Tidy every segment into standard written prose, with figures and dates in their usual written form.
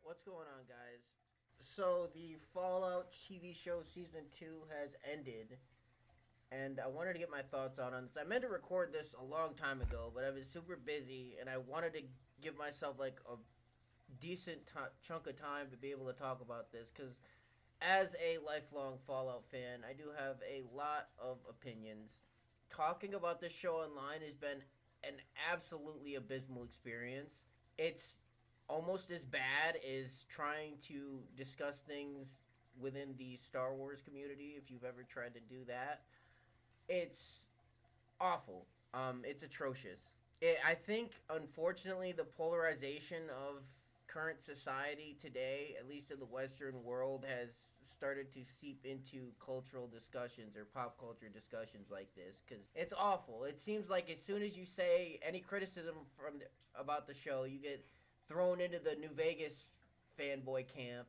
What's going on, guys? So the Fallout TV show season 2 has ended, and I wanted to get my thoughts out on this. I meant to record this a long time ago, but I was super busy, and I wanted to give myself like a decent chunk of time to be able to talk about this because as a lifelong Fallout fan, I do have a lot of opinions. Talking about this show online has been an absolutely abysmal experience. It's almost as bad as trying to discuss things within the Star Wars community if you've ever tried to do that. It's awful. It's atrocious. I think, unfortunately, the polarization of current society today, at least in the Western world, has started to seep into cultural discussions or pop culture discussions like this because it's awful. It seems like as soon as you say any criticism about the show, you get thrown into the New Vegas fanboy camp.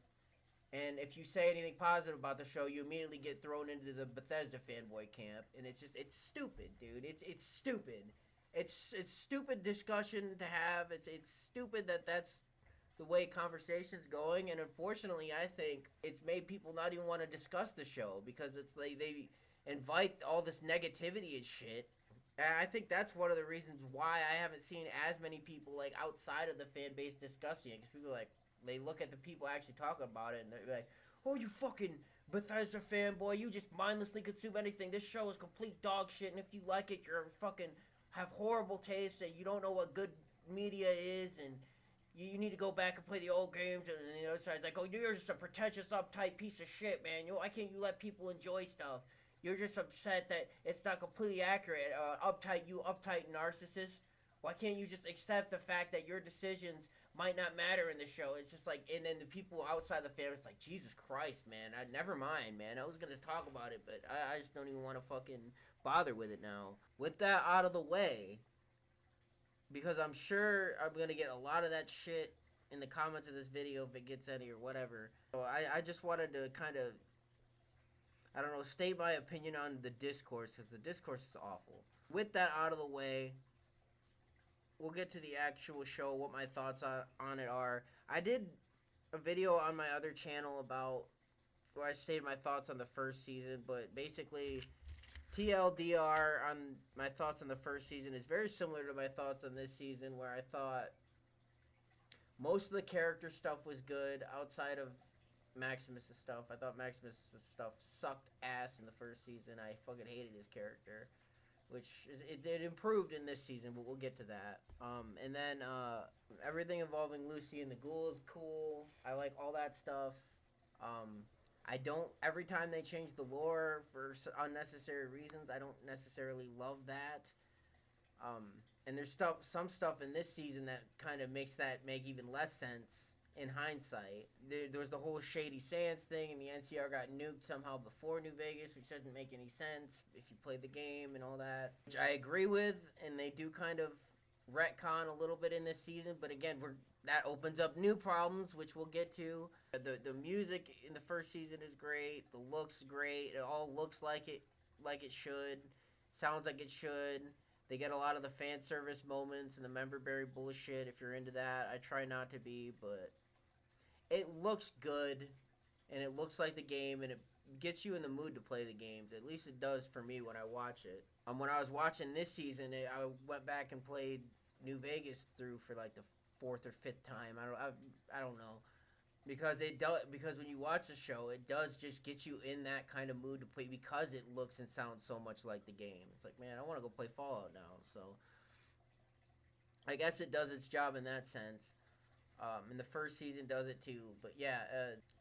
And if you say anything positive about the show, you immediately get thrown into the Bethesda fanboy camp, and it's stupid, dude. It's stupid. It's stupid discussion to have. It's stupid that that's the way conversation's going, and unfortunately, I think it's made people not even want to discuss the show because it's like they invite all this negativity and shit. And I think that's one of the reasons why I haven't seen as many people like outside of the fan base discussing it because people are like they look at the people actually talking about it and they're like, "Oh, you fucking Bethesda fanboy! You just mindlessly consume anything. This show is complete dog shit, and if you like it, you're fucking have horrible taste and you don't know what good media is and." You need to go back and play the old games, and the other side's like, "Oh, you're just a pretentious, uptight piece of shit, man. Why can't you let people enjoy stuff? You're just upset that it's not completely accurate. You uptight narcissist. Why can't you just accept the fact that your decisions might not matter in the show?" It's just like, and then the people outside the family, it's like, Jesus Christ, man. Never mind, man. I was gonna talk about it, but I just don't even want to fucking bother with it now. With that out of the way, because I'm sure I'm gonna get a lot of that shit in the comments of this video if it gets any or whatever. So I just wanted to kind of, I don't know, state my opinion on the discourse because the discourse is awful. With that out of the way, we'll get to the actual show, what my thoughts on it are. I did a video on my other channel about where I stated my thoughts on the first season, but basically TLDR on my thoughts on the first season is very similar to my thoughts on this season, where I thought most of the character stuff was good outside of Maximus's stuff. I thought Maximus's stuff sucked ass in the first season. I fucking hated his character, which is it improved in this season, but we'll get to that. And then everything involving Lucy and the Ghoul is cool. I like all that stuff. I don't. Every time they change the lore for unnecessary reasons, I don't necessarily love that. And there's some stuff in this season that kind of makes that make even less sense in hindsight. There was the whole Shady Sands thing, and the NCR got nuked somehow before New Vegas, which doesn't make any sense if you played the game and all that, which I agree with, and they do kind of retcon a little bit in this season, but again, that opens up new problems, which we'll get to. The music in the first season is great. The looks great. It all looks like it should. Sounds like it should. They get a lot of the fan service moments and the member berry bullshit. If you're into that, I try not to be, but it looks good, and it looks like the game, and it gets you in the mood to play the games. At least it does for me when I watch it. When I was watching this season, I went back and played New Vegas through for like the fourth or fifth time. I don't know, because it does, because when you watch the show, it does just get you in that kind of mood to play because it looks and sounds so much like the game. It's like, man, I want to go play Fallout now. So I guess it does its job in that sense. And the first season does it too. But yeah,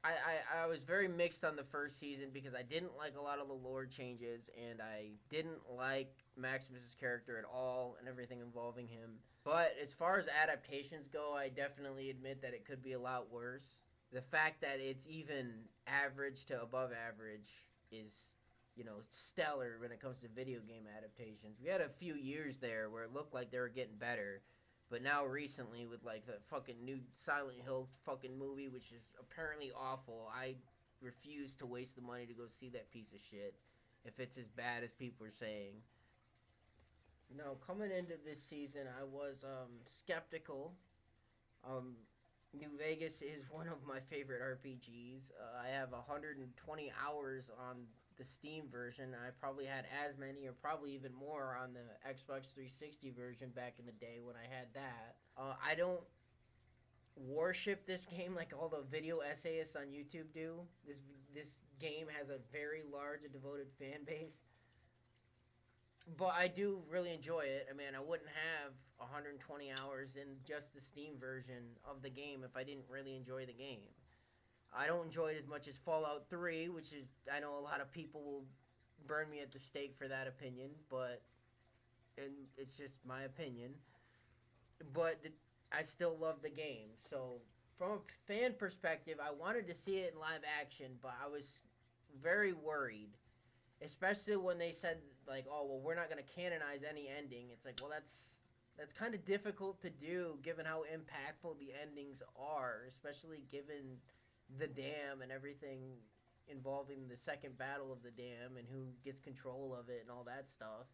I was very mixed on the first season because I didn't like a lot of the lore changes, and I didn't like Maximus's character at all and everything involving him. But as far as adaptations go, I definitely admit that it could be a lot worse. The fact that it's even average to above average is, stellar when it comes to video game adaptations. We had a few years there where it looked like they were getting better, but now recently with like the fucking new Silent Hill fucking movie, which is apparently awful, I refuse to waste the money to go see that piece of shit if it's as bad as people are saying. Coming into this season, I was skeptical. Um, New Vegas is one of my favorite RPGs. I have 120 hours on the Steam version. I probably had as many, or probably even more, on the Xbox 360 version back in the day when I had that. I don't worship this game like all the video essayists on YouTube do. This game has a very large and devoted fan base, but I do really enjoy it. I mean, I wouldn't have 120 hours in just the Steam version of the game if I didn't really enjoy the game. I don't enjoy it as much as Fallout 3, which is, I know a lot of people will burn me at the stake for that opinion, but and it's just my opinion. But I still love the game. So from a fan perspective, I wanted to see it in live action, but I was very worried, especially when they said like, "Oh, well, we're not going to canonize any ending." It's like, well, that's kind of difficult to do given how impactful the endings are, especially given the dam and everything involving the second battle of the dam and who gets control of it and all that stuff,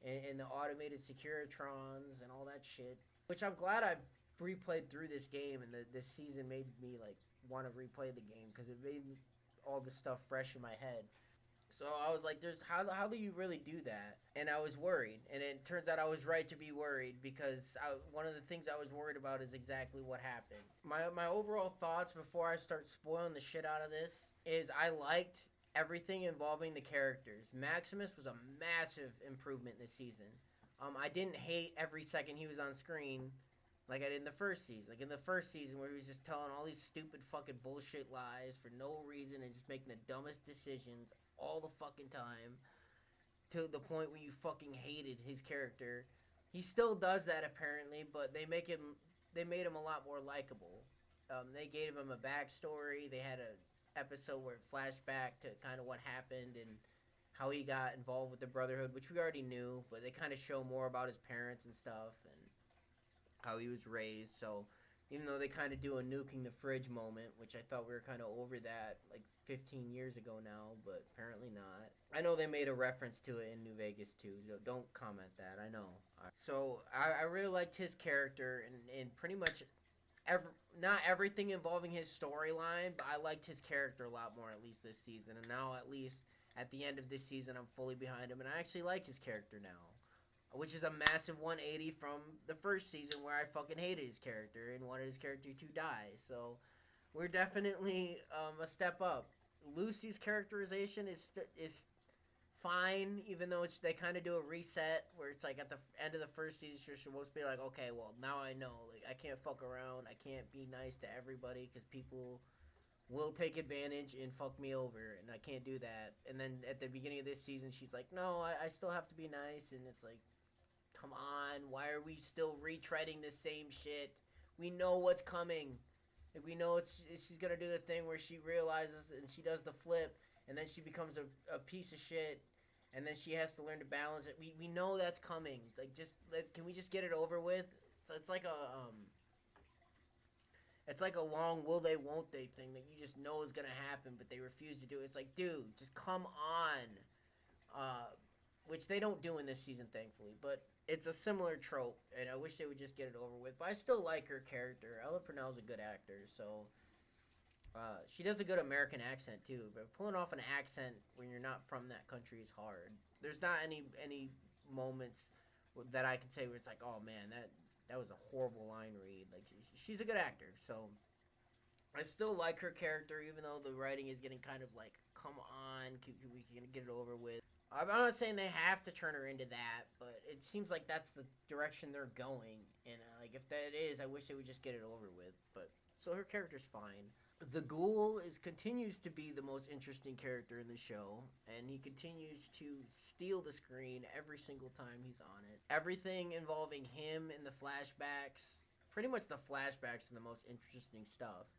and the automated Securitrons and all that shit. Which I'm glad I replayed through this game, and this season made me like want to replay the game because it made all this stuff fresh in my head. So I was like, "There's how do you really do that?" And I was worried, and it turns out I was right to be worried because one of the things I was worried about is exactly what happened. My overall thoughts before I start spoiling the shit out of this is I liked everything involving the characters. Maximus was a massive improvement this season. I didn't hate every second he was on screen like I did in the first season. Like in the first season where he was just telling all these stupid fucking bullshit lies for no reason and just making the dumbest decisions all the fucking time to the point where you fucking hated his character. He still does that apparently, but they made him a lot more likable. They gave him a backstory. They had a episode where it flashed back to kind of what happened and how he got involved with the Brotherhood, which we already knew, but they kind of show more about his parents and stuff and how he was raised. So even though they kind of do a nuking the fridge moment, which I thought we were kind of over that like 15 years ago now, but apparently not. I know they made a reference to it in New Vegas too, so don't comment that, I know. So I really liked his character and pretty much not everything involving his storyline, but I liked his character a lot more at least this season. And now at least at the end of this season, I'm fully behind him, and I actually like his character now, which is a massive 180 from the first season where I fucking hated his character and wanted his character to die. So we're definitely a step up. Lucy's characterization is fine, even though they kind of do a reset where it's like at the end of the first season, you're supposed to be like, okay, well, now I know. Like, I can't fuck around. I can't be nice to everybody because people will take advantage and fuck me over, and I can't do that. And then at the beginning of this season, she's like, no, I still have to be nice, and it's like, come on, why are we still retreading the same shit? We know what's coming. Like, we know she's gonna do the thing where she realizes and she does the flip, and then she becomes a piece of shit, and then she has to learn to balance it. We know that's coming. Like, can we just get it over with? So it's like a long will they won't they thing that you just know is gonna happen, but they refuse to do it. It's like, dude, just come on. Which they don't do in this season, thankfully, but it's a similar trope, and I wish they would just get it over with. But I still like her character. Ella Purnell's a good actor, so she does a good American accent too. But pulling off an accent when you're not from that country is hard. There's not any moments that I can say where it's like, oh man, that was a horrible line read. Like, she's a good actor, so I still like her character, even though the writing is getting kind of like, come on, we can get it over with. I'm not saying they have to turn her into that, but it seems like that's the direction they're going. And like, if that is, I wish they would just get it over with. But so her character's fine. The Ghoul continues to be the most interesting character in the show, and he continues to steal the screen every single time he's on it. Everything involving him in the flashbacks, pretty much the flashbacks are the most interesting stuff,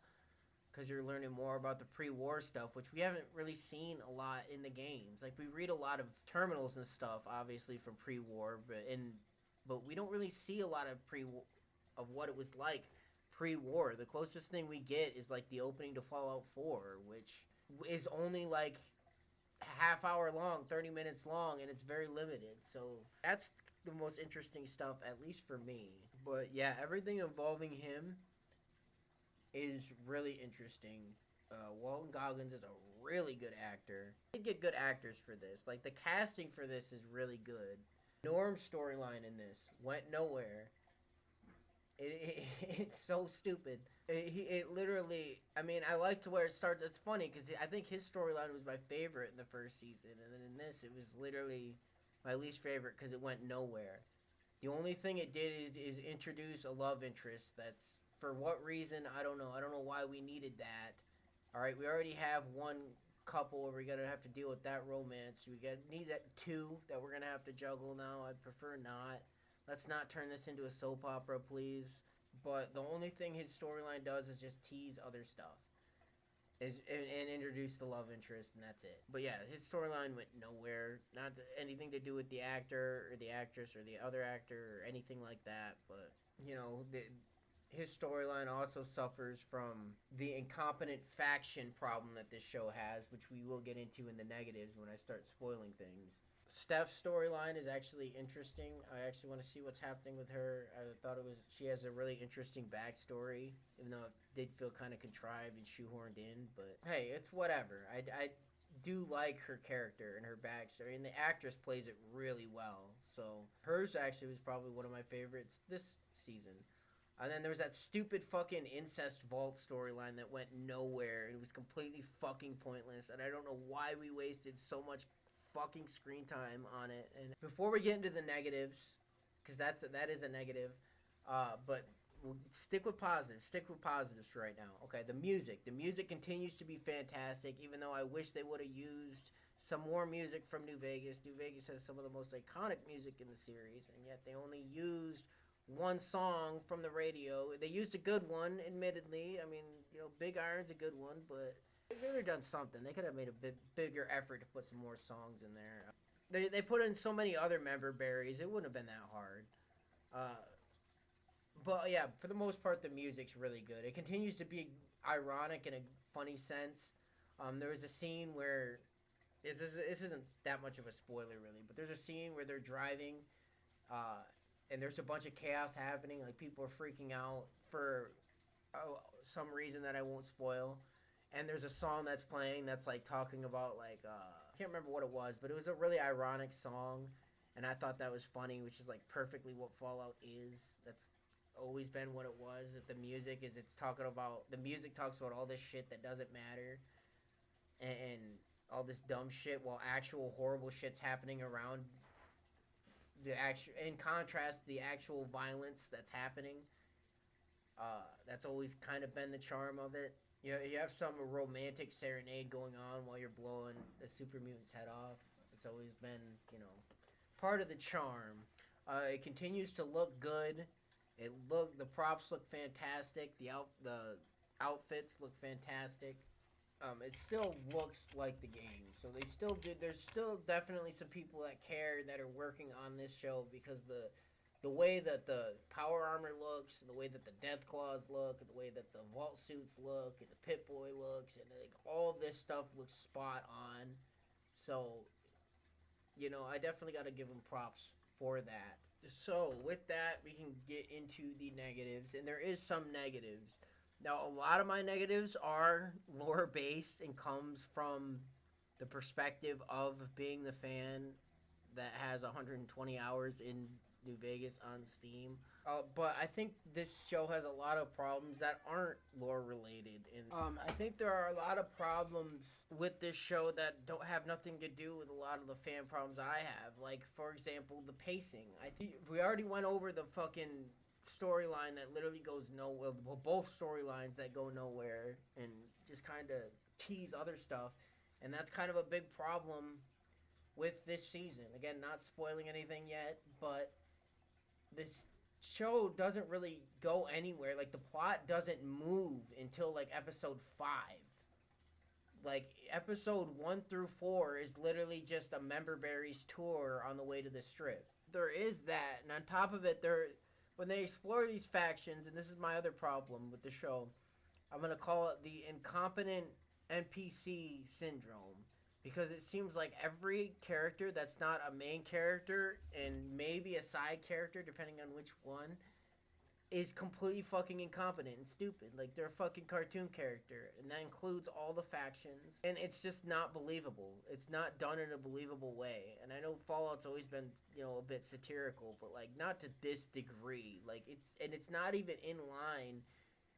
because you're learning more about the pre-war stuff, which we haven't really seen a lot in the games. Like, we read a lot of terminals and stuff, obviously, from pre-war, but we don't really see a lot of what it was like pre-war. The closest thing we get is like the opening to Fallout 4, which is only like a half hour long, 30 minutes long, and it's very limited. So that's the most interesting stuff, at least for me. But yeah, everything involving him is really interesting. Walton Goggins is a really good actor. They get good actors for this. Like the casting for this is really good. Norm's storyline in this went nowhere. It's so stupid. It literally. I mean, I liked where it starts. It's funny because I think his storyline was my favorite in the first season, and then in this, it was literally my least favorite because it went nowhere. The only thing it did is introduce a love interest. That's for what reason I don't know. I don't know why we needed that. All right, we already have one couple where we're gonna have to deal with that romance. We got need that two that we're gonna have to juggle now. I'd prefer not. Let's not turn this into a soap opera, please. But the only thing his storyline does is just tease other stuff, and introduce the love interest, and that's it. But yeah, his storyline went nowhere. Not anything to do with the actor or the actress or the other actor or anything like that. But you know, his storyline also suffers from the incompetent faction problem that this show has, which we will get into in the negatives when I start spoiling things. Steph's storyline is actually interesting. I actually want to see what's happening with her. I thought it was she has a really interesting backstory, even though it did feel kind of contrived and shoehorned in. But hey, it's whatever. I do like her character and her backstory, and the actress plays it really well. So hers actually was probably one of my favorites this season. And then there was that stupid fucking incest vault storyline that went nowhere. It was completely fucking pointless, and I don't know why we wasted so much fucking screen time on it. And before we get into the negatives, because that is a negative, but we'll stick with positives. Stick with positives for right now. Okay, the music continues to be fantastic. Even though I wish they would have used some more music from New Vegas. New Vegas has some of the most iconic music in the series, and yet they only used one song from the radio. They used a good one, admittedly. I mean, you know, Big Iron's a good one, but they could have done something. They could have made a bit bigger effort to put some more songs in there. They put in so many other member berries. It wouldn't have been that hard. Uh, but yeah, for the most part, the music's really good. It continues to be ironic in a funny sense. There was a scene where this isn't that much of a spoiler really, but there's a scene where they're driving, and there's a bunch of chaos happening. Like people are freaking out for some reason that I won't spoil. And there's a song that's playing that's like talking about like I can't remember what it was, but it was a really ironic song, and I thought that was funny, which is like perfectly what Fallout is. That's always been what it was. That the music is it's talking about the music talks about all this shit that doesn't matter, and all this dumb shit while actual horrible shit's happening around the actual. In contrast, the actual violence that's happening. That's always kind of been the charm of it. You have some romantic serenade going on while you're blowing the super mutant's head off. It's always been, part of the charm. It continues to look good. The props look fantastic. The outfits look fantastic. It still looks like the game. So they still do. There's still definitely some people that care that are working on this show because the way that the power armor looks, and the way that the death claws look, and the way that the vault suits look, and the Pit Boy looks, and like all of this stuff looks spot on. So, I definitely got to give them props for that. So with that, we can get into the negatives, and there is some negatives. Now, a lot of my negatives are lore based and comes from the perspective of being the fan that has 120 hours in New Vegas on Steam. But I think this show has a lot of problems that aren't lore related. And I think there are a lot of problems with this show that don't have nothing to do with a lot of the fan problems I have. Like, for example, the pacing. I think we already went over the fucking storyline that literally goes nowhere. Well, both storylines that go nowhere and just kind of tease other stuff. And that's kind of a big problem with this season. Again, not spoiling anything yet, but this show doesn't really go anywhere. Like, the plot doesn't move until, like, episode 5. Like, episode 1 through 4 is literally just a Member Berries tour on the way to the strip. There is that, and on top of it, when they explore these factions, and this is my other problem with the show, I'm going to call it the incompetent NPC syndrome. Because it seems like every character that's not a main character and maybe a side character, depending on which one, is completely fucking incompetent and stupid. Like they're a fucking cartoon character, and that includes all the factions, and it's just not believable. It's not done in a believable way. And I know Fallout's always been, a bit satirical, but like not to this degree. Like it's not even in line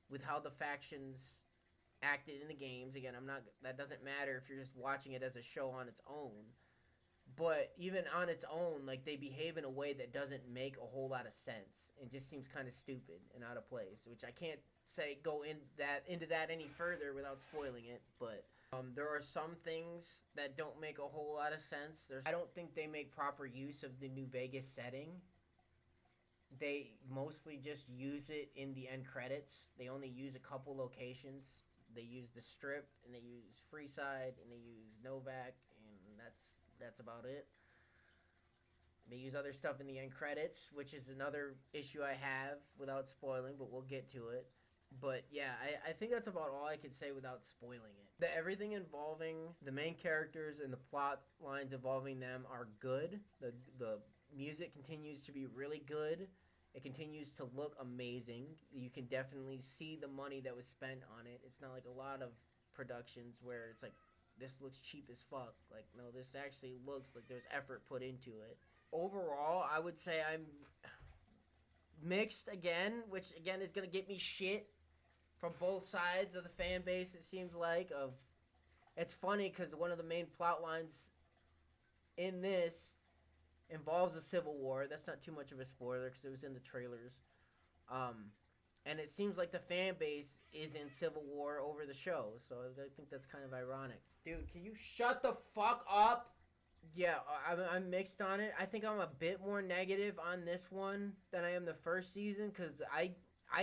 with how the factions acted in the games. Again, I'm not. That doesn't matter if you're just watching it as a show on its own. But even on its own, like they behave in a way that doesn't make a whole lot of sense and just seems kind of stupid and out of place. Which I can't say go into that any further without spoiling it. But there are some things that don't make a whole lot of sense. I don't think they make proper use of the New Vegas setting. They mostly just use it in the end credits. They only use a couple locations. They use the Strip and they use Freeside and they use Novak, and that's about it. They use other stuff in the end credits, which is another issue I have without spoiling, but we'll get to it. But yeah, I think that's about all I could say without spoiling it. Everything involving the main characters and the plot lines involving them are good. The music continues to be really good. It continues to look amazing. You can definitely see the money that was spent on it. It's not like a lot of productions where it's like, this looks cheap as fuck. Like, no, this actually looks like there's effort put into it. Overall, I would say I'm mixed again, which again is going to get me shit from both sides of the fan base, it seems like. It's funny because one of the main plot lines in this involves a civil war. That's not too much of a spoiler because it was in the trailers. And it seems like the fan base is in civil war over the show, so I think that's kind of ironic. Dude, can you shut the fuck up? Yeah, I'm mixed on it. I think I'm a bit more negative on this one than I am the first season because I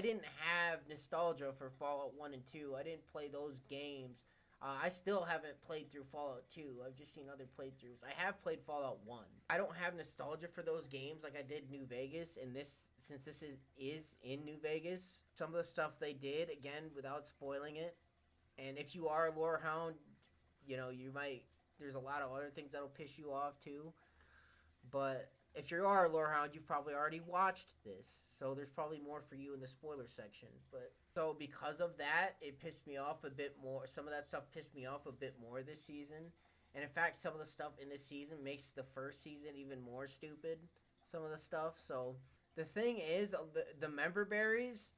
didn't have nostalgia for Fallout 1 and 2. I didn't play those games. I still haven't played through Fallout 2. I've just seen other playthroughs. I have played Fallout 1. I don't have nostalgia for those games like I did New Vegas, and since this is in New Vegas, some of the stuff they did, again, without spoiling it, and if you are a lore hound, you might, there's a lot of other things that'll piss you off too, but if you are a lore hound, you've probably already watched this, so there's probably more for you in the spoiler section. But so because of that, it pissed me off a bit more. Some of that stuff pissed me off a bit more this season, and in fact, some of the stuff in this season makes the first season even more stupid. Some of the stuff. So the thing is, the member berries,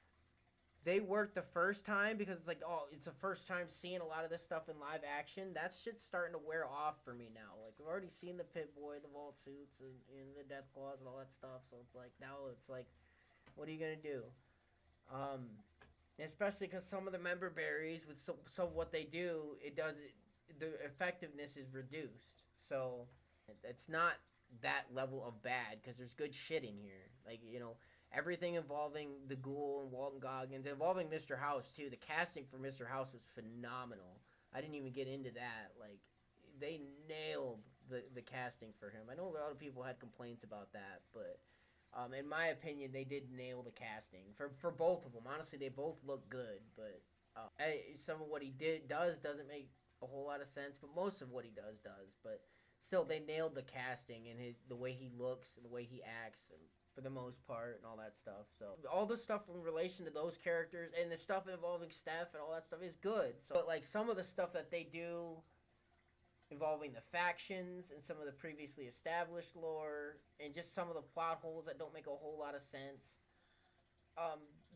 they worked the first time because it's like, oh, it's the first time seeing a lot of this stuff in live action. That shit's starting to wear off for me now. Like, we've already seen the Pip-Boy, the Vault Suits, and the Death Claws and all that stuff. So it's like, now it's like, what are you going to do? Especially because some of the member berries, with some of what they do, the effectiveness is reduced. So it's not that level of bad because there's good shit in here. Like, everything involving the Ghoul and Walton Goggins, involving Mr. House too. The casting for Mr. House was phenomenal. I didn't even get into that. Like, they nailed the casting for him. I know a lot of people had complaints about that, but in my opinion, they did nail the casting for both of them. Honestly, they both look good, but some of what he doesn't make a whole lot of sense, but most of what he does. But still, they nailed the casting and the way he looks and the way he acts, and for the most part, and all that stuff. So all the stuff in relation to those characters and the stuff involving Steph and all that stuff is good. So, but like some of the stuff that they do involving the factions and some of the previously established lore and just some of the plot holes that don't make a whole lot of sense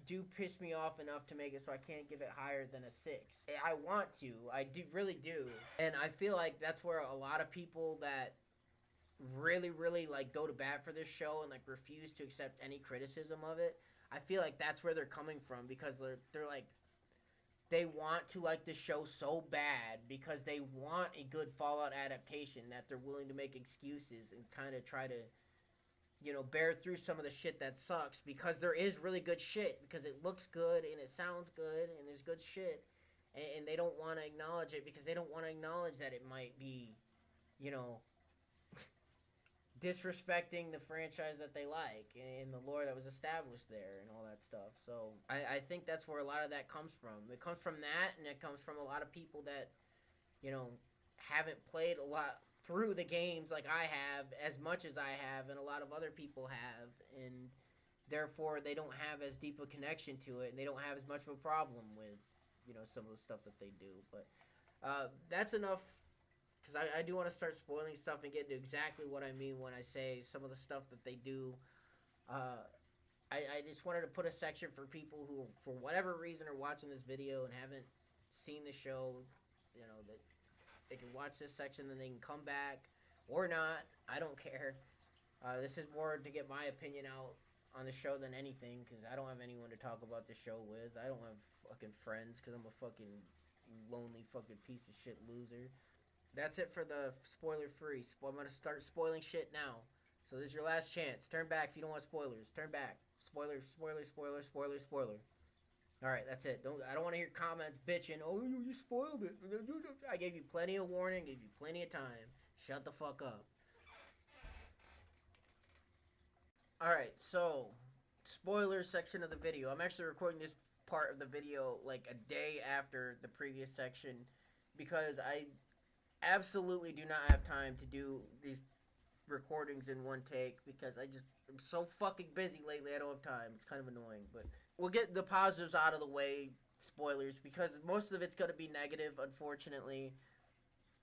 do piss me off enough to make it so I can't give it higher than a 6. I want to. I really do. And I feel like that's where a lot of people that really like go to bat for this show and like refuse to accept any criticism of it, I feel like that's where they're coming from, because they're like, they want to like the show so bad because they want a good Fallout adaptation that they're willing to make excuses and kind of try to, bear through some of the shit that sucks, because there is really good shit, because it looks good and it sounds good and there's good shit, and they don't want to acknowledge it because they don't want to acknowledge that it might be, disrespecting the franchise that they like and the lore that was established there and all that stuff. So I think that's where a lot of that comes from. It comes from that, and it comes from a lot of people that, haven't played a lot through the games like I have, as much as I have, and a lot of other people have, and Therefore, they don't have as deep a connection to it, and they don't have as much of a problem with, some of the stuff that they do. But that's enough, because I do want to start spoiling stuff and get into exactly what I mean when I say some of the stuff that they do. Uh, I just wanted to put a section for people who, for whatever reason, are watching this video and haven't seen the show. That they can watch this section, then they can come back or not. I don't care. This is more to get my opinion out on the show than anything, because I don't have anyone to talk about the show with. I don't have fucking friends, because I'm a fucking lonely fucking piece of shit loser. That's it for the spoiler free. I'm gonna start spoiling shit now. So this is your last chance. Turn back if you don't want spoilers. Turn back. Spoiler, spoiler, spoiler, spoiler, spoiler. All right, that's it. I don't want to hear comments bitching. Oh, you spoiled it. I gave you plenty of warning. Gave you plenty of time. Shut the fuck up. All right, so spoiler section of the video. I'm actually recording this part of the video like a day after the previous section, because I absolutely do not have time to do these recordings in one take, because I'm so fucking busy lately. I don't have time. It's kind of annoying, but we'll get the positives out of the way. Spoilers, because most of it's going to be negative, unfortunately.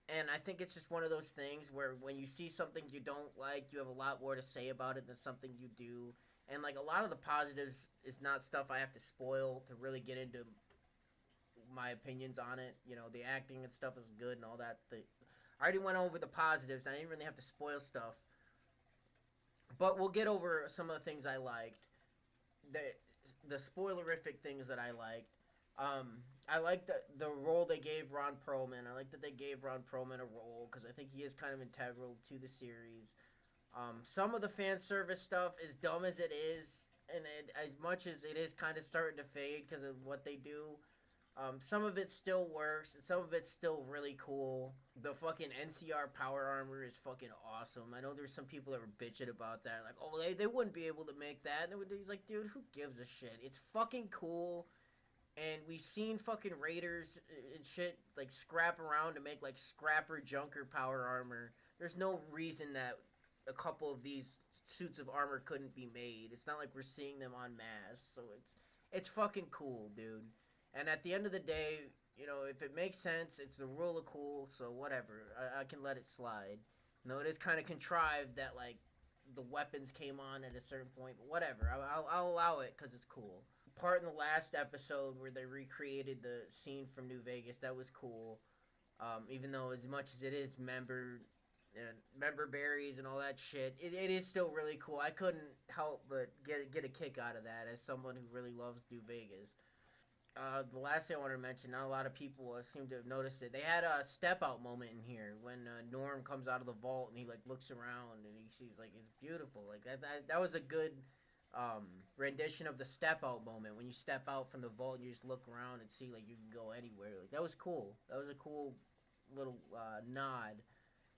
And I think it's just one of those things where when you see something you don't like, you have a lot more to say about it than something you do. And like a lot of the positives is not stuff I have to spoil to really get into my opinions on it. The acting and stuff is good and all that. I already went over the positives. I didn't really have to spoil stuff. But we'll get over some of the things I liked. The spoilerific things that I liked. I like the role they gave Ron Perlman. I like that they gave Ron Perlman a role, because I think he is kind of integral to the series. Some of the fan service stuff, as dumb as it is, and as much as it is kind of starting to fade because of what they do, some of it still works, and some of it's still really cool. The fucking NCR power armor is fucking awesome. I know there's some people that were bitching about that, like, oh, they wouldn't be able to make that. And he's like, dude, who gives a shit? It's fucking cool. And we've seen fucking Raiders and shit like scrap around to make like scrapper junker power armor. There's no reason that a couple of these suits of armor couldn't be made. It's not like we're seeing them en masse. So it's fucking cool, dude. And at the end of the day, if it makes sense, it's the rule of cool, so whatever. I can let it slide. It is kind of contrived that like the weapons came on at a certain point, but whatever. I'll allow it because it's cool. Part in the last episode where they recreated the scene from New Vegas, that was cool. Even though as much as it is member berries and all that shit, it is still really cool. I couldn't help but get a kick out of that as someone who really loves New Vegas. The last thing I want to mention, not a lot of people seem to have noticed it. They had a step out moment in here when Norm comes out of the vault and he like looks around and he sees like it's beautiful. Like that was a good rendition of the step out moment, when you step out from the vault and you just look around and see like you can go anywhere. Like that was cool. That was a cool little nod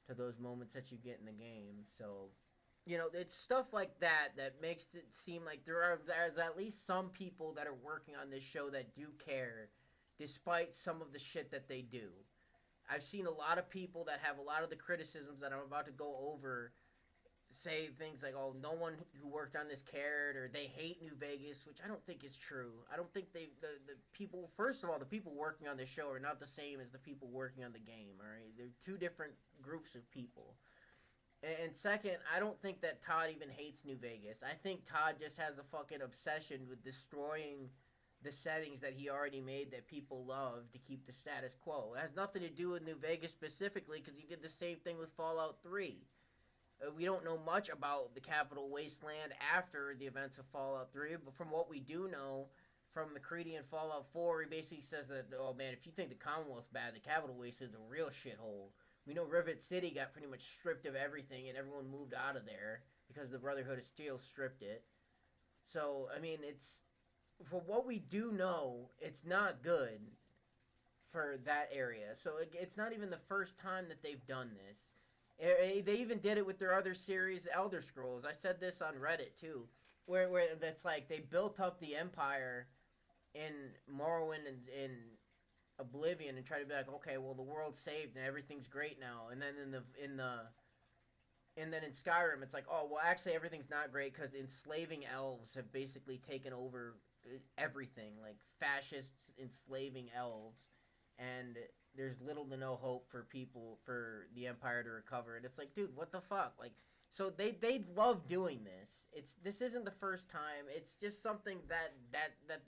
to those moments that you get in the game. So it's stuff like that makes it seem like there's at least some people that are working on this show that do care, despite some of the shit that they do. I've seen a lot of people that have a lot of the criticisms that I'm about to go over say things like, oh, no one who worked on this cared, or they hate New Vegas, which I don't think is true. I don't think the people, first of all, the people working on this show are not the same as the people working on the game, all right? They're two different groups of people. And second, I don't think that Todd even hates New Vegas. I think Todd just has a fucking obsession with destroying the settings that he already made that people love to keep the status quo. It has nothing to do with New Vegas specifically, because he did the same thing with Fallout 3. We don't know much about the Capital Wasteland after the events of Fallout 3, but from what we do know from McCready in Fallout 4, he basically says that, oh man, if you think the Commonwealth's bad, the Capital Wasteland's a real shithole. We know Rivet City got pretty much stripped of everything and everyone moved out of there because the Brotherhood of Steel stripped it. So, I mean, for what we do know, it's not good for that area. So it's not even the first time that they've done this. They even did it with their other series, Elder Scrolls. I said this on Reddit too, where that's like they built up the Empire in Morrowind and in Oblivion and tried to be like, okay, well the world's saved and everything's great now, and then in the And then in Skyrim, it's like, oh, well, actually, everything's not great because enslaving elves have basically taken over everything, like fascists enslaving elves, and there's little to no hope for people for the Empire to recover. And it's like, dude, what the fuck? Like, so they love doing this. This isn't the first time. It's just something that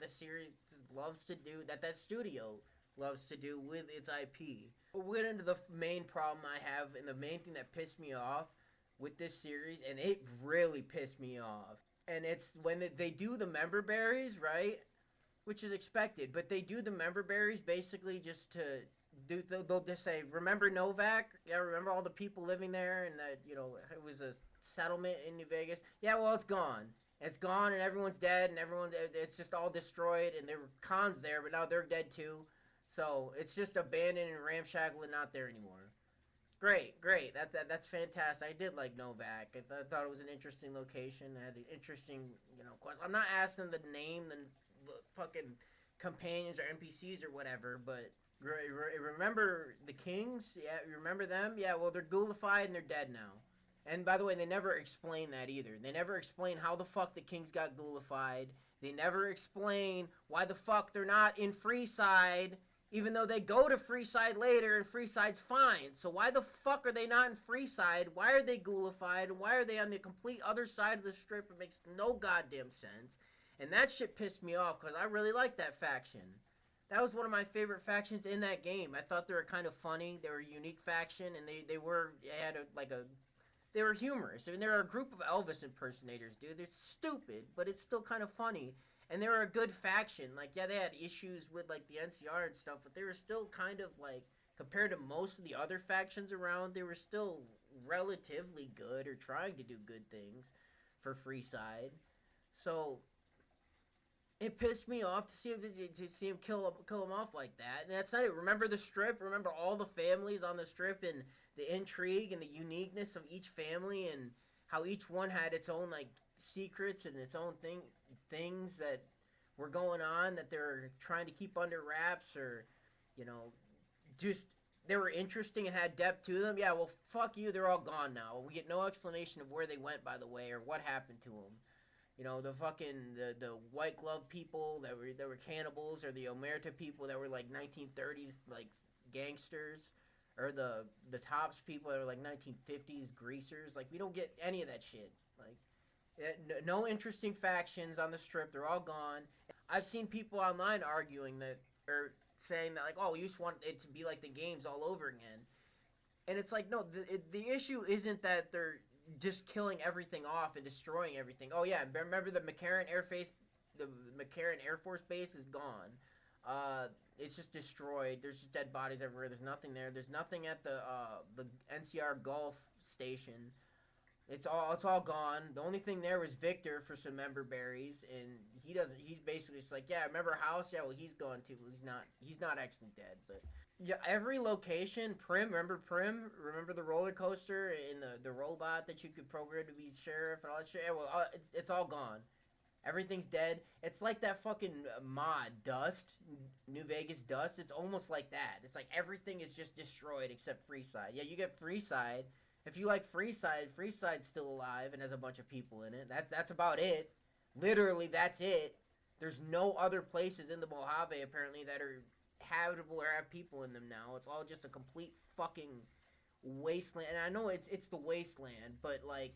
the series loves to do. That studio loves to do with its IP. We'll get into the main problem I have, and the main thing that pissed me off with this series, and it really pissed me off. And it's when they do the member berries, right? Which is expected, but they do the member berries basically just to do. They'll just say, "Remember Novak? Yeah, remember all the people living there, and that it was a settlement in New Vegas. Yeah, well, it's gone. It's gone, and everyone's dead, and it's just all destroyed, and there were cons there, but now they're dead too. So it's just abandoned and ramshackle and not there anymore." Great. That's fantastic. I did like Novak. I thought it was an interesting location. It had an interesting, quest. I'm not asking them to name the fucking companions or NPCs or whatever, but remember the Kings? Yeah, you remember them? Yeah, well, they're ghoulified and they're dead now. And by the way, they never explain that either. They never explain how the fuck the Kings got ghoulified. They never explain why the fuck they're not in Freeside, even though they go to Freeside later and Freeside's fine. So why the fuck are they not in Freeside? Why are they ghoulified? And why are they on the complete other side of the strip? It makes no goddamn sense. And that shit pissed me off because I really liked that faction. That was one of my favorite factions in that game. I thought they were kind of funny. They were a unique faction, and they were humorous. I mean, they were a group of Elvis impersonators, dude. They're stupid, but it's still kind of funny. And they were a good faction. Like, yeah, they had issues with, like, the NCR and stuff, but they were still kind of, like, compared to most of the other factions around, they were still relatively good or trying to do good things for Freeside. So it pissed me off to see him kill him off like that. And that's not it. Remember the strip? Remember all the families on the strip and the intrigue and the uniqueness of each family and how each one had its own, like, secrets and its own things that were going on that they're trying to keep under wraps, or just they were interesting and had depth to them. Yeah, well, fuck you, they're all gone now. We get no explanation of where they went, by the way, or what happened to them. The fucking the white glove people that were cannibals, or the Omerta people that were like 1930s like gangsters, or the Tops people that were like 1950s greasers. Like, we don't get any of that shit. Like, no interesting factions on the strip. They're all gone. I've seen people online arguing that, or saying that, like, oh, you just want it to be like the games all over again. And it's like, no, the issue isn't that they're just killing everything off and destroying everything. Oh yeah, remember the McCarran the McCarran Air Force Base is gone. It's just destroyed. There's just dead bodies everywhere. There's nothing there. There's nothing at the NCR Gulf station. It's all gone. The only thing there was Victor for some member berries, and he's basically just like, yeah, remember House? Yeah, well, he's gone too. Well, he's not actually dead, but yeah, every location, remember the roller coaster and the robot that you could program to be sheriff and all that shit? Yeah, well, it's all gone. Everything's dead. It's like that fucking mod, Dust, New Vegas Dust. It's almost like that. It's like everything is just destroyed except Freeside. Yeah, you get Freeside. If you like Freeside's still alive and has a bunch of people in it. That's about it. Literally, that's it. There's no other places in the Mojave, apparently, that are habitable or have people in them now. It's all just a complete fucking wasteland. And I know it's the wasteland, but, like,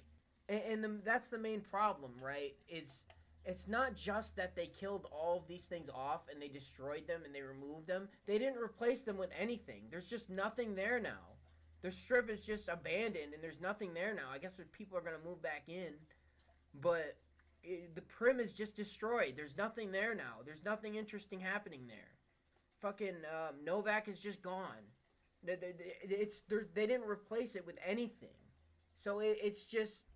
that's the main problem, right? It's not just that they killed all of these things off and they destroyed them and they removed them. They didn't replace them with anything. There's just nothing there now. The strip is just abandoned and there's nothing there now. I guess people are going to move back in. But the Prim is just destroyed. There's nothing there now. There's nothing interesting happening there. Fucking Novak is just gone. They didn't replace it with anything. So it's just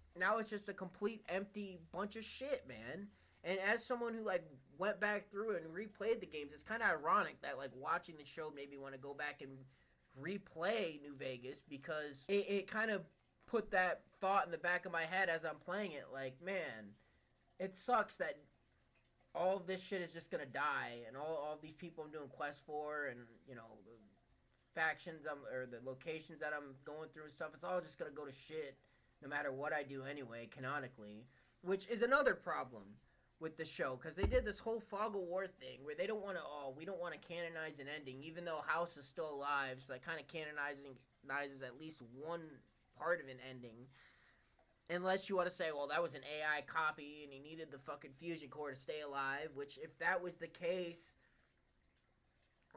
a complete empty bunch of shit, man. And as someone who, like, went back through and replayed the games, it's kind of ironic that, like, watching the show made me want to go back and replay New Vegas, because it kind of put that thought in the back of my head as I'm playing it, like, man, it sucks that all of this shit is just gonna die, and all of these people I'm doing quests for, and the factions or the locations that I'm going through and stuff, it's all just gonna go to shit no matter what I do anyway, canonically, which is another problem with the show because they did this whole fog of war thing where they don't want to, oh, we don't want to canonize an ending, even though House is still alive, so that kind of canonizes at least one part of an ending. Unless you want to say, well, that was an AI copy and he needed the fucking fusion core to stay alive, which, if that was the case,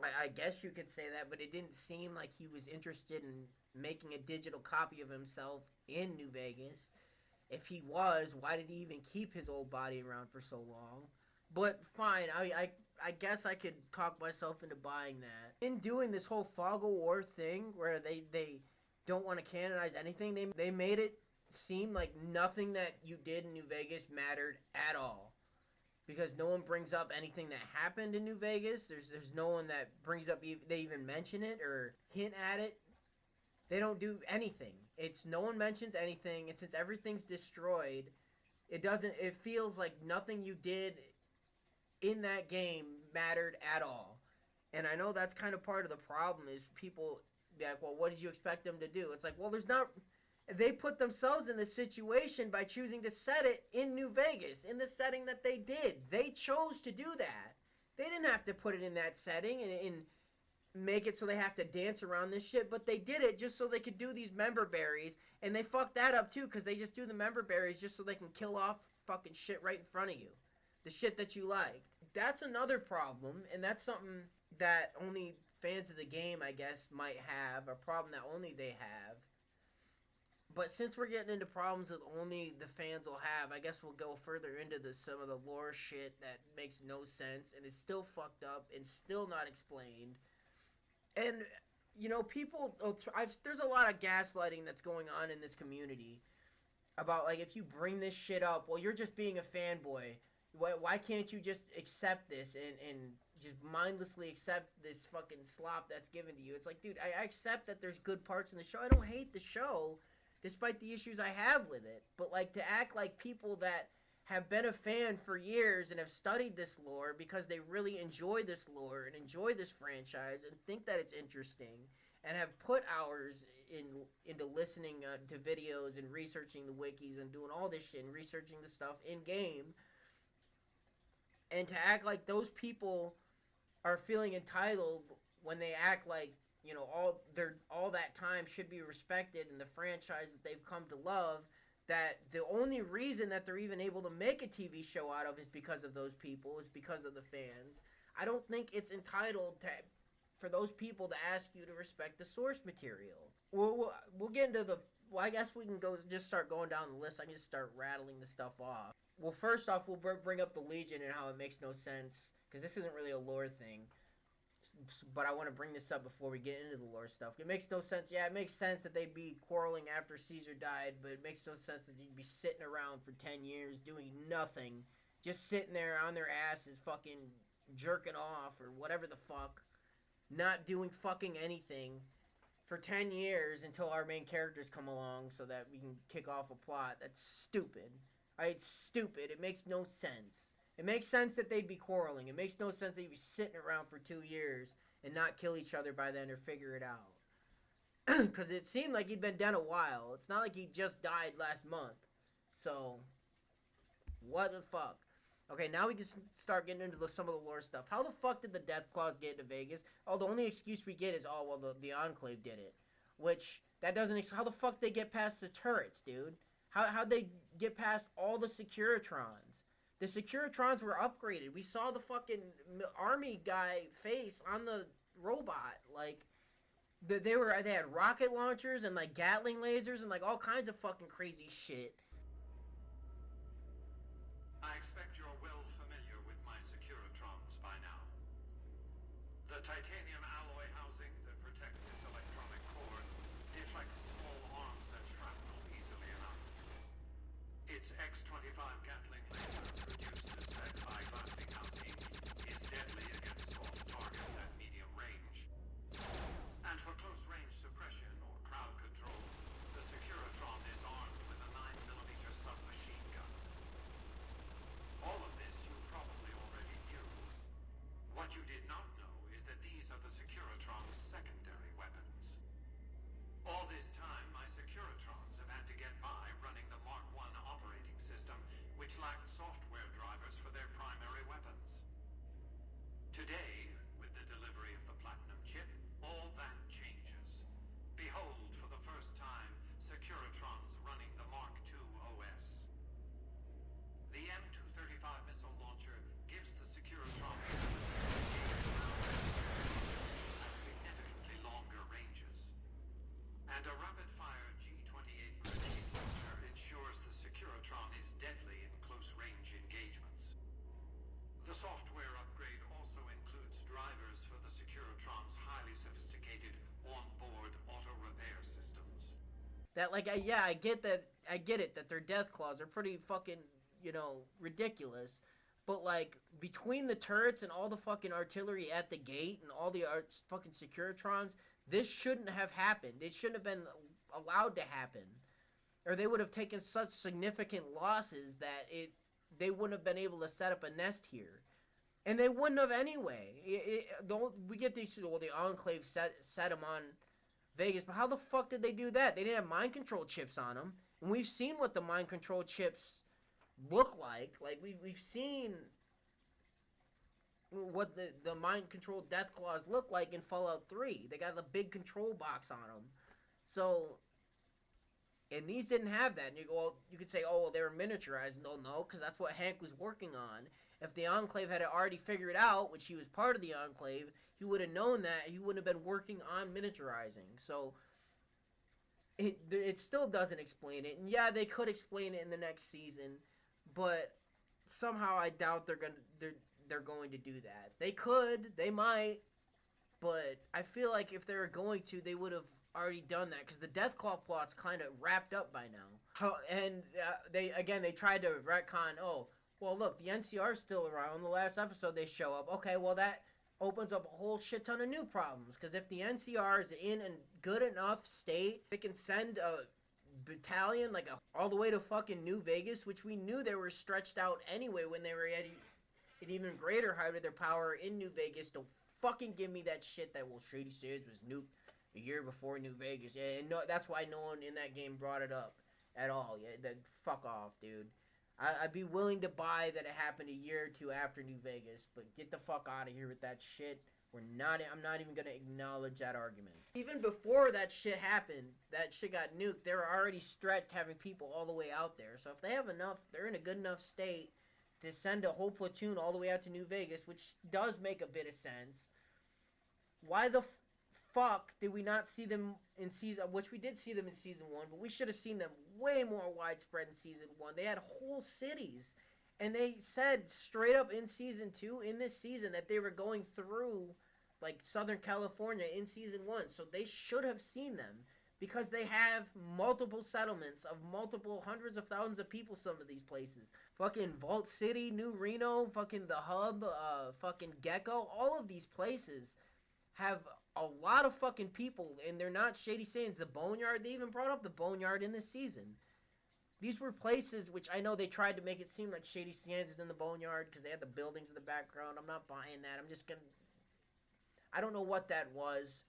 I guess you could say that, but it didn't seem like he was interested in making a digital copy of himself in New Vegas. If he was, why did he even keep his old body around for so long? But fine, I guess I could talk myself into buying that. In doing this whole fog of war thing where they don't want to canonize anything, they made it seem like nothing that you did in New Vegas mattered at all. Because no one brings up anything that happened in New Vegas. There's no one that brings up, they even mention it or hint at it. They don't do anything. It's no one mentions anything, and since everything's destroyed, it feels like nothing you did in that game mattered at all. And I know that's kind of part of the problem is people like, well, what did you expect them to do? It's like, well, there's not. They put themselves in this situation by choosing to set it in New Vegas, in the setting that they did. They chose to do that. They didn't have to put it in that setting and make it so they have to dance around this shit, but they did it just so they could do these member berries, and they fucked that up too, because they just do the member berries just so they can kill off fucking shit right in front of you. The shit that you like. That's another problem, and that's something that only fans of the game, I guess, might have, a problem that only they have. But since we're getting into problems that only the fans will have, I guess we'll go further into some of the lore shit that makes no sense and is still fucked up and still not explained. And, you know, people, there's a lot of gaslighting that's going on in this community about, like, if you bring this shit up, well, you're just being a fanboy. Why can't you just accept this and just mindlessly accept this fucking slop that's given to you? It's like, dude, I accept that there's good parts in the show. I don't hate the show, despite the issues I have with it. But, like, to act like people that have been a fan for years and have studied this lore because they really enjoy this lore and enjoy this franchise and think that it's interesting and have put hours into listening to videos and researching the wikis and doing all this shit and researching the stuff in-game, and to act like those people are feeling entitled when they act like, you know, all that time should be respected in the franchise that they've come to love, that the only reason that they're even able to make a TV show out of is because of those people, is because of the fans. I don't think it's entitled for those people to ask you to respect the source material. We'll get into I guess we can just start going down the list. I can just start rattling the stuff off. Well, first off, we'll bring up the Legion and how it makes no sense, because this isn't really a lore thing. But I want to bring this up before we get into the lore stuff. It makes no sense. Yeah, it makes sense that they'd be quarreling after Caesar died, but it makes no sense that they'd be sitting around for 10 years doing nothing. Just sitting there on their asses fucking jerking off or whatever the fuck. Not doing fucking anything for 10 years until our main characters come along so that we can kick off a plot. That's stupid. Alright, it's stupid. It makes no sense. It makes sense that they'd be quarreling. It makes no sense they'd be sitting around for 2 years and not kill each other by then or figure it out. Because it seemed like he'd been dead a while. It's not like he just died last month. So, what the fuck? Okay, now we can start getting into some of the lore stuff. How the fuck did the Death Claws get into Vegas? Oh, the only excuse we get is, oh, well, the Enclave did it. Which, that doesn't... How the fuck they get past the turrets, dude? How'd they get past all the Securitrons? The Securitrons were upgraded. We saw the fucking army guy face on the robot. Like, they had rocket launchers and, like, Gatling lasers and, like, all kinds of fucking crazy shit. I expect you're well familiar with my Securitrons by now. The titanium alloy housing that protects its electronic core deflects small arms and shrapnel easily enough. Its X-25 Gatling laser, produced to set by glassing housing, is deadly against soft targets at medium range. And for close-range suppression or crowd control, the Securitron is armed with a 9mm submachine gun. All of this you probably already knew. What you did not know is that these are the Securitron's secondary weapons. All this time, my Securitrons have had to get by That like, yeah, I get that. I get it that their death claws are pretty fucking, ridiculous. But like between the turrets and all the fucking artillery at the gate and all the fucking Securitrons, this shouldn't have happened. It shouldn't have been allowed to happen, or they would have taken such significant losses that they wouldn't have been able to set up a nest here, and they wouldn't have anyway. We get these. Well, the Enclave set them on Vegas, but how the fuck did they do that? They didn't have mind control chips on them, and we've seen what the mind control chips look like. Like we've seen what the mind control death claws look like in Fallout 3. They got the big control box on them. So, and these didn't have that. And you could say, oh, well, they were miniaturized. No, because that's what Hank was working on. If the Enclave had already figured out, which he was part of the Enclave, he would have known that. He wouldn't have been working on miniaturizing. So, it still doesn't explain it. And yeah, they could explain it in the next season, but somehow I doubt they're going to do that. They could, they might, but I feel like if they were going to, they would have already done that, because the Deathclaw plot's kind of wrapped up by now. They tried to retcon. Oh, well, look, the NCR's still around. In the last episode, they show up. Okay, well, that opens up a whole shit ton of new problems, because if the NCR is in a good enough state, they can send a battalion all the way to fucking New Vegas, which we knew they were stretched out anyway when they were at an even greater height of their power in New Vegas. Don't fucking give me that shit that, well, Shady Sands was nuked a year before New Vegas. Yeah, and no, that's why no one in that game brought it up at all. Yeah, that fuck off, dude. I'd be willing to buy that it happened a year or two after New Vegas, but get the fuck out of here with that shit. I'm not even gonna acknowledge that argument. Even before that shit happened, that shit got nuked, they were already stretched having people all the way out there. So if they have enough, they're in a good enough state to send a whole platoon all the way out to New Vegas, which does make a bit of sense. Why the fuck did we not see them in season, which we did see them in season 1, but we should have seen them way more widespread in season 1. They had whole cities, and they said straight up in season 2, in this season, that they were going through like Southern California in season 1, so they should have seen them, because they have multiple settlements of multiple hundreds of thousands of people. Some of these places, fucking Vault City, New Reno, fucking the Hub, fucking Gecko, all of these places have a lot of fucking people, and they're not Shady Sands. The Boneyard, they even brought up the Boneyard in this season. These were places which I know they tried to make it seem like Shady Sands is in the Boneyard because they had the buildings in the background. I'm not buying that. I don't know what that was.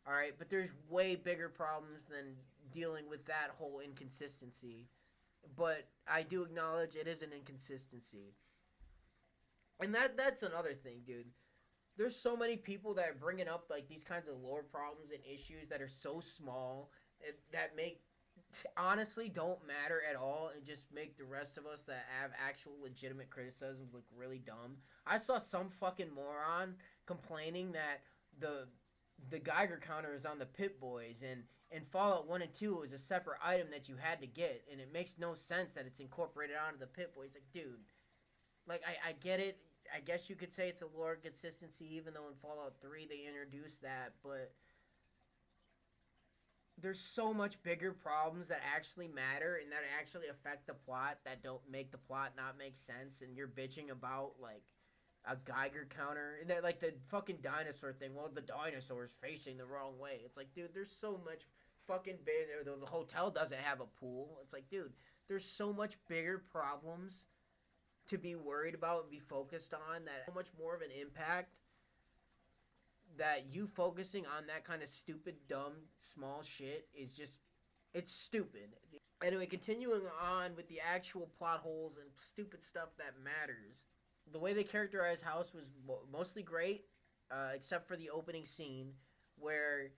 Alright, but there's way bigger problems than dealing with that whole inconsistency. But I do acknowledge it is an inconsistency. And that's another thing, dude. There's so many people that are bringing up like these kinds of lore problems and issues that are so small that honestly don't matter at all, and just make the rest of us that have actual legitimate criticisms look really dumb. I saw some fucking moron complaining that the Geiger counter is on the Pit Boys, and in Fallout 1 and 2 it was a separate item that you had to get, and it makes no sense that it's incorporated onto the Pit Boys. Like, dude, like I get it. I guess you could say it's a lore consistency, even though in Fallout 3 they introduced that, but there's so much bigger problems that actually matter and that actually affect the plot that don't make the plot not make sense, and you're bitching about like a Geiger counter and that, like the fucking dinosaur thing. Well, the dinosaur is facing the wrong way. It's like, dude, there's so much fucking big. The hotel doesn't have a pool. It's like, dude, there's so much bigger problems to be worried about and be focused on, that so much more of an impact, that you focusing on that kind of stupid, dumb, small shit is just, it's stupid. Anyway, continuing on with the actual plot holes and stupid stuff that matters. The way they characterized House was mostly great, except for the opening scene, where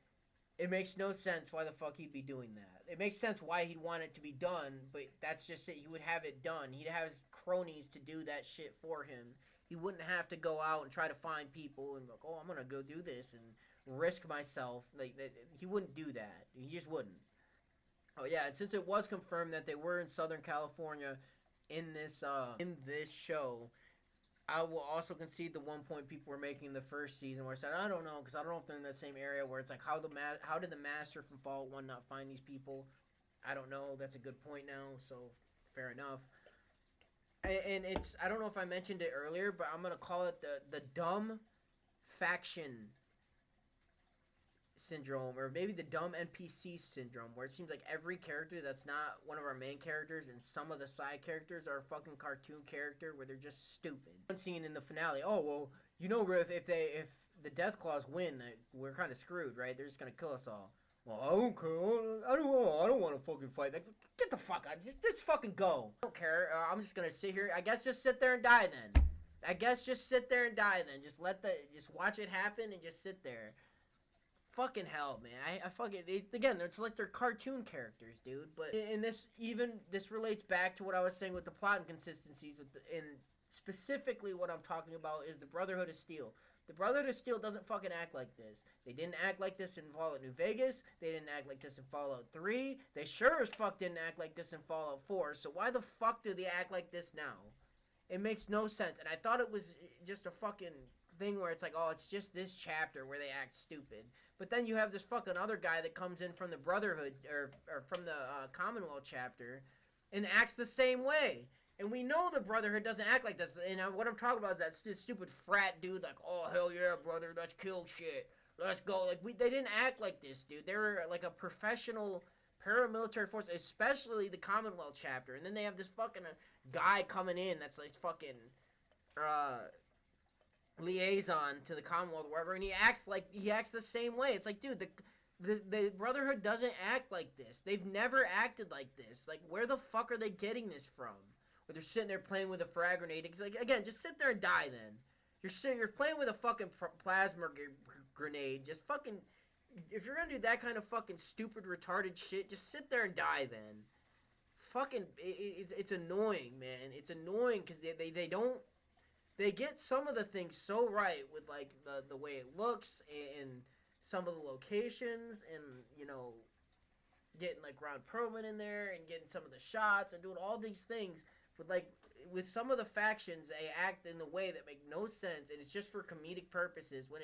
it makes no sense why the fuck he'd be doing that. It makes sense why he'd want it to be done, but that's just it. He would have it done. He'd have his cronies to do that shit for him. He wouldn't have to go out and try to find people and like, oh, I'm gonna go do this and risk myself. Like, he wouldn't do that. He just wouldn't. Oh yeah, and since it was confirmed that they were in Southern California in this show, I will also concede the one point people were making in the first season where I said, I don't know, because I don't know if they're in the same area, where it's like, how did the Master from Fallout 1 not find these people? I don't know. That's a good point now. So fair enough. And it's I don't know if I mentioned it earlier, but I'm gonna call it the dumb faction syndrome, or maybe the dumb NPC syndrome, where it seems like every character that's not one of our main characters and some of the side characters are a fucking cartoon character where they're just stupid. One scene in the finale, oh well, you know, Riff, if the Death Claws win, we're kind of screwed, right? They're just gonna kill us all. Well, I don't care. I don't want to fucking fight. Like, get the fuck out. Just fucking go. I don't care. I'm just gonna sit here. I guess just sit there and die then. I guess just sit there and die then. Just watch it happen and just sit there. Fucking hell, man. I fucking again. It's like they're cartoon characters, dude. But in this relates back to what I was saying with the plot inconsistencies. And specifically, what I'm talking about is the Brotherhood of Steel. The Brotherhood of Steel doesn't fucking act like this. They didn't act like this in Fallout New Vegas. They didn't act like this in Fallout 3. They sure as fuck didn't act like this in Fallout 4. So why the fuck do they act like this now? It makes no sense. And I thought it was just a fucking thing where it's like, oh, it's just this chapter where they act stupid. But then you have this fucking other guy that comes in from the Brotherhood, or from the Commonwealth chapter, and acts the same way. And we know the Brotherhood doesn't act like this. And what I'm talking about is that stupid frat dude, like, oh, hell yeah, brother, let's kill shit. Let's go. Like, they didn't act like this, dude. They were like a professional paramilitary force, especially the Commonwealth chapter. And then they have this fucking guy coming in that's like fucking liaison to the Commonwealth, wherever, and he acts the same way. It's like, dude, the Brotherhood doesn't act like this. They've never acted like this. Like, where the fuck are they getting this from? Where they're sitting there playing with a frag grenade. It's like, again, just sit there and die then. You're playing with a fucking plasma grenade. Just fucking, if you're gonna do that kind of fucking stupid, retarded shit, just sit there and die then. Fucking, it's annoying, man. It's annoying because they don't, they get some of the things so right with like the way it looks and some of the locations, and you know, getting like Ron Perlman in there and getting some of the shots and doing all these things. But like with some of the factions, they act in a way that make no sense, and it's just for comedic purposes. When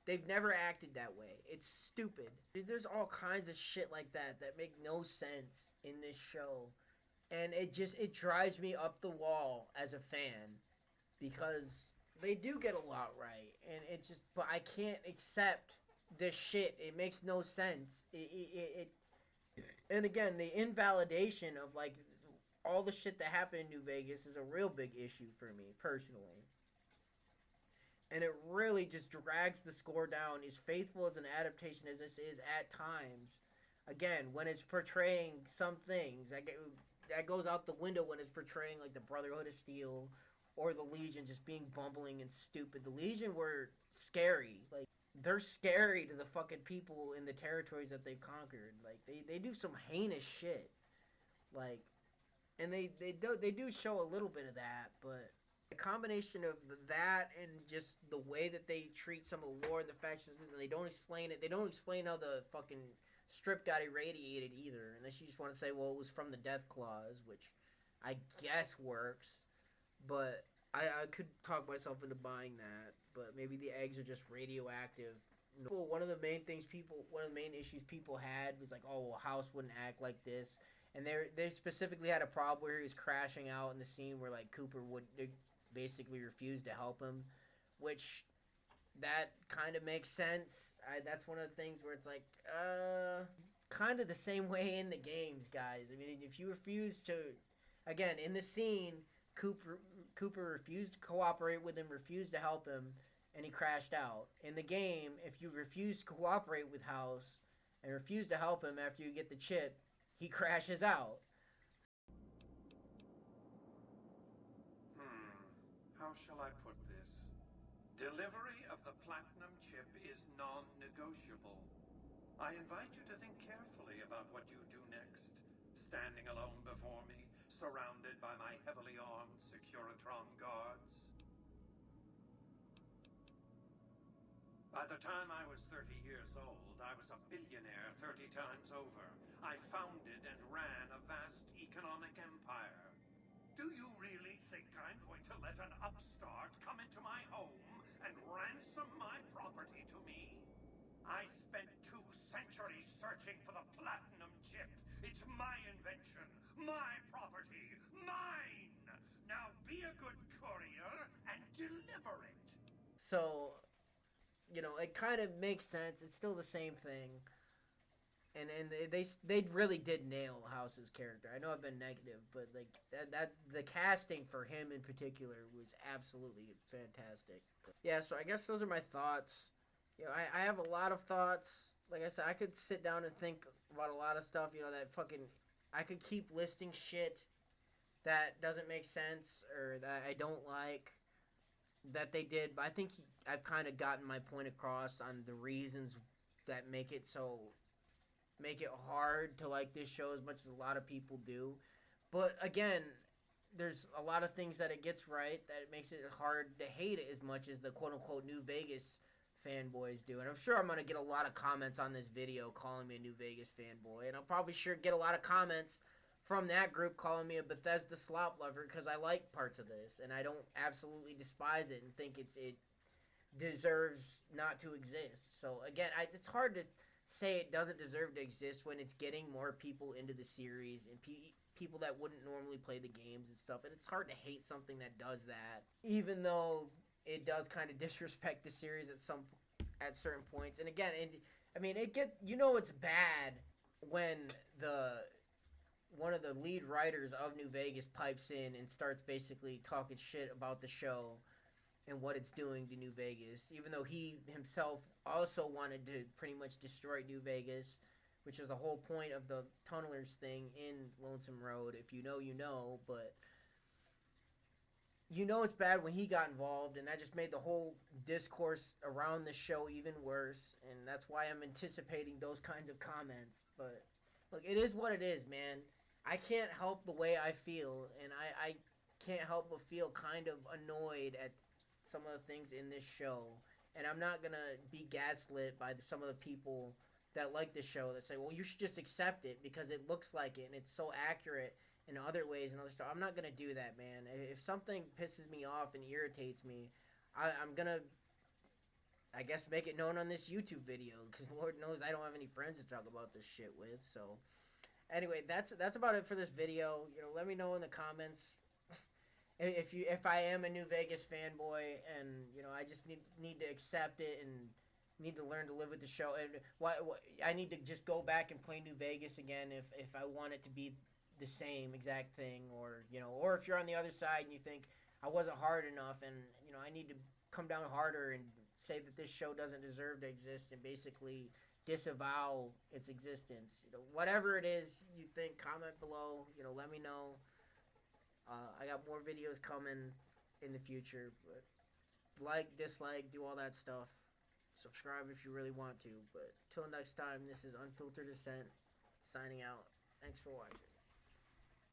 they've never acted that way. It's stupid. There's all kinds of shit like that make no sense in this show, and it drives me up the wall as a fan, because they do get a lot right, and it just, but I can't accept this shit. It makes no sense. And again, the invalidation of like all the shit that happened in New Vegas is a real big issue for me personally. And it really just drags the score down. As faithful as an adaptation as this is at times, again, when it's portraying some things, that goes out the window when it's portraying like the Brotherhood of Steel or the Legion just being bumbling and stupid. The Legion were scary. Like, they're scary to the fucking people in the territories that they've conquered. Like, they do some heinous shit. Like, and they do show a little bit of that, but the combination of that and just the way that they treat some of the lore and the factions, and they don't explain it. They don't explain how the fucking strip got irradiated either, unless you just want to say, well, it was from the Death Claws, which I guess works. But I could talk myself into buying that. But maybe the eggs are just radioactive. One of the main issues people had was like, oh, well, House wouldn't act like this. And they specifically had a problem where he was crashing out in the scene where like Cooper would basically refuse to help him, which that kind of makes sense. That's one of the things where it's like, kind of the same way in the games, guys. I mean, if you refuse to, again, in the scene, Cooper refused to cooperate with him, refused to help him, and he crashed out. In the game, if you refuse to cooperate with House and refuse to help him after you get the chip, he crashes out. How shall I put this? Delivery of the platinum chip is non-negotiable. I invite you to think carefully about what you do next, standing alone before me, surrounded by my heavily armed Securitron guards. By the time I was 30 years old, I was a billionaire 30 times over. I founded and ran a vast economic empire. Do you really think I'm going to let an upstart come into my home and ransom my property to me? I spent 2 centuries searching for the platinum chip. It's my invention, my property, mine! Now be a good courier and deliver it! So, it kind of makes sense. It's still the same thing. And they really did nail House's character. I know I've been negative, but like that the casting for him in particular was absolutely fantastic. Yeah, so I guess those are my thoughts. I have a lot of thoughts. Like I said, I could sit down and think about a lot of stuff. That fucking I could keep listing shit that doesn't make sense or that I don't like that they did, but I think I've kind of gotten my point across on the reasons that make it hard to like this show as much as a lot of people do. But again, there's a lot of things that it gets right that it makes it hard to hate it as much as the quote unquote New Vegas fanboys do. And I'm sure I'm going to get a lot of comments on this video calling me a New Vegas fanboy. And I'll probably sure get a lot of comments from that group calling me a Bethesda slop lover because I like parts of this. And I don't absolutely despise it and think it deserves not to exist. So again, it's hard to say it doesn't deserve to exist when it's getting more people into the series and people that wouldn't normally play the games and stuff. And it's hard to hate something that does that, even though it does kind of disrespect the series at certain points. And again, it's bad when one of the lead writers of New Vegas pipes in and starts basically talking shit about the show and what it's doing to New Vegas, even though he himself also wanted to pretty much destroy New Vegas, which is the whole point of the Tunnelers thing in Lonesome Road. If you know, you know, but it's bad when he got involved, and that just made the whole discourse around the show even worse, and that's why I'm anticipating those kinds of comments. But look, it is what it is, man. I can't help the way I feel, and I can't help but feel kind of annoyed at some of the things in this show. And I'm not going to be gaslit by some of the people that like this show that say, well, you should just accept it because it looks like it and it's so accurate in other ways and other stuff. I'm not going to do that, man. If something pisses me off and irritates me, I'm going to, I guess, make it known on this YouTube video because Lord knows I don't have any friends to talk about this shit with. So anyway, that's about it for this video. Let me know in the comments if I am a New Vegas fanboy, and I just need to accept it and need to learn to live with the show, and I need to just go back and play New Vegas again if I want it to be the same exact thing, or if you're on the other side and you think I wasn't hard enough, and I need to come down harder and say that this show doesn't deserve to exist and basically disavow its existence. Whatever it is you think, comment below. Let me know. I got more videos coming in the future, but like, dislike, do all that stuff. Subscribe if you really want to, but till next time, this is Unfiltered Dissent, signing out. Thanks for watching.